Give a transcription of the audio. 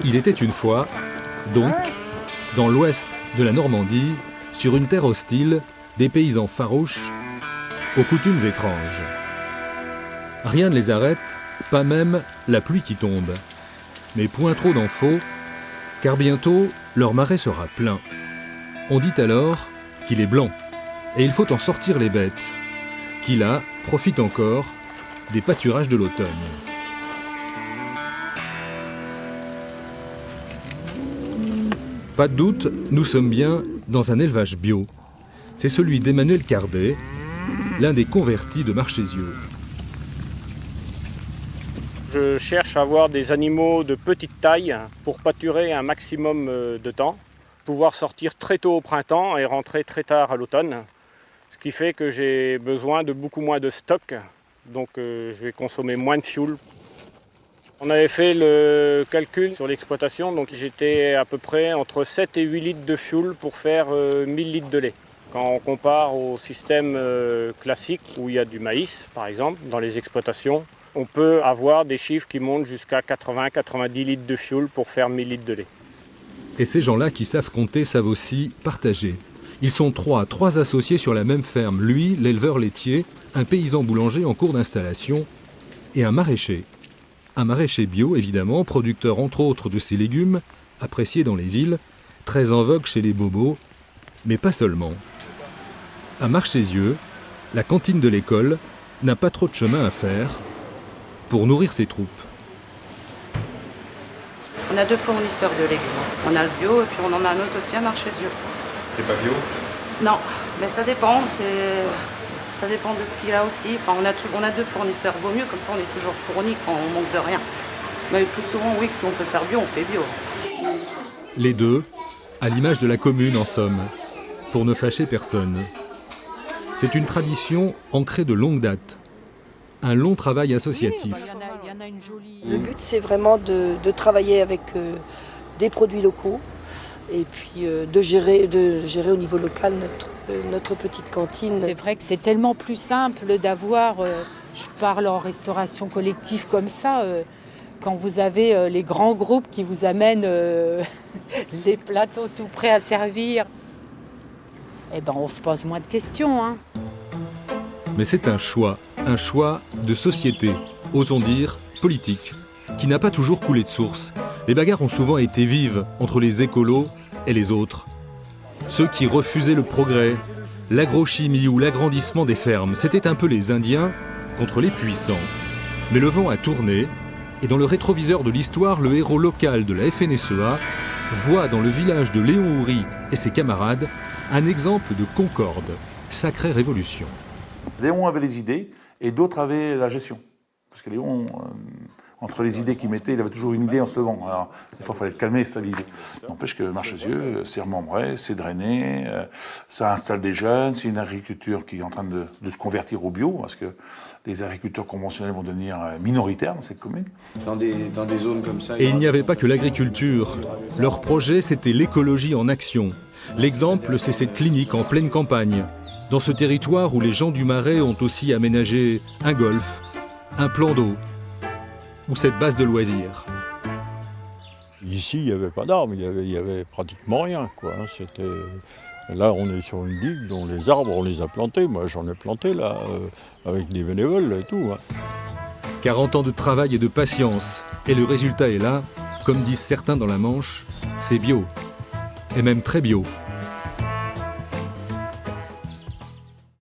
Il était une fois, donc, dans l'ouest de la Normandie, sur une terre hostile, des paysans farouches, aux coutumes étranges. Rien ne les arrête, pas même la pluie qui tombe. Mais point trop d'en faut, car bientôt leur marais sera plein. On dit alors qu'il est blanc, et il faut en sortir les bêtes, qui là profitent encore des pâturages de l'automne. Pas de doute, nous sommes bien dans un élevage bio. C'est celui d'Emmanuel Cardet, l'un des convertis de Marchésieux. Je cherche à avoir des animaux de petite taille pour pâturer un maximum de temps, pouvoir sortir très tôt au printemps et rentrer très tard à l'automne, ce qui fait que j'ai besoin de beaucoup moins de stock, donc je vais consommer moins de fioul. On avait fait le calcul sur l'exploitation, donc j'étais à peu près entre 7 et 8 litres de fioul pour faire 1000 litres de lait. Quand on compare au système classique où il y a du maïs, par exemple, dans les exploitations, on peut avoir des chiffres qui montent jusqu'à 80-90 litres de fioul pour faire 1000 litres de lait. Et ces gens-là qui savent compter savent aussi partager. Ils sont trois associés sur la même ferme. Lui, l'éleveur laitier, un paysan boulanger en cours d'installation et un maraîcher. Un maraîcher bio, évidemment, producteur entre autres de ces légumes, appréciés dans les villes, très en vogue chez les bobos, mais pas seulement. À Marchésieux, la cantine de l'école n'a pas trop de chemin à faire pour nourrir ses troupes. On a 2 fournisseurs de légumes. On a le bio et puis on en a un autre aussi à Marchésieux. C'est pas bio? Non, mais ça dépend. Ça dépend de ce qu'il a aussi. Enfin, on a 2 fournisseurs. Vaut mieux, comme ça on est toujours fourni quand on manque de rien. Mais plus souvent, oui, que si on peut faire bio, on fait bio. Les deux, à l'image de la commune en somme, pour ne fâcher personne. C'est une tradition ancrée de longue date. Un long travail associatif. Le but, c'est vraiment de travailler avec des produits locaux et puis de gérer au niveau local notre petite cantine. C'est vrai que c'est tellement plus simple d'avoir, je parle en restauration collective comme ça, quand vous avez les grands groupes qui vous amènent les plateaux tout prêts à servir, eh ben on se pose moins de questions, hein. Mais c'est un choix de société, osons dire politique, qui n'a pas toujours coulé de source. Les bagarres ont souvent été vives entre les écolos et les autres. Ceux qui refusaient le progrès, l'agrochimie ou l'agrandissement des fermes, c'était un peu les Indiens contre les puissants. Mais le vent a tourné, et dans le rétroviseur de l'histoire, le héros local de la FNSEA voit dans le village de Léon Houry et ses camarades un exemple de concorde, sacrée révolution. Léon avait les idées et d'autres avaient la gestion. Parce que Léon, entre les idées qu'il mettait, il avait toujours une idée en se levant. Alors, des fois, il fallait le calmer et stabiliser. N'empêche que Marchésieux, c'est remembré, c'est drainé, ça installe des jeunes, c'est une agriculture qui est en train de se convertir au bio, parce que les agriculteurs conventionnels vont devenir minoritaires dans cette commune. Dans des zones comme ça... Et il n'y avait pas que l'agriculture. Leur projet, c'était l'écologie en action. L'exemple, c'est cette clinique en pleine campagne, dans ce territoire où les gens du Marais ont aussi aménagé un golf, un plan d'eau ou cette base de loisirs. Ici, il n'y avait pas d'arbres, il y avait pratiquement rien, quoi. Là, on est sur une digue dont les arbres, on les a plantés. Moi, j'en ai planté, là, avec des bénévoles et tout. 40 ans de travail et de patience. Et le résultat est là, comme disent certains dans la Manche, c'est bio. Et même très bio.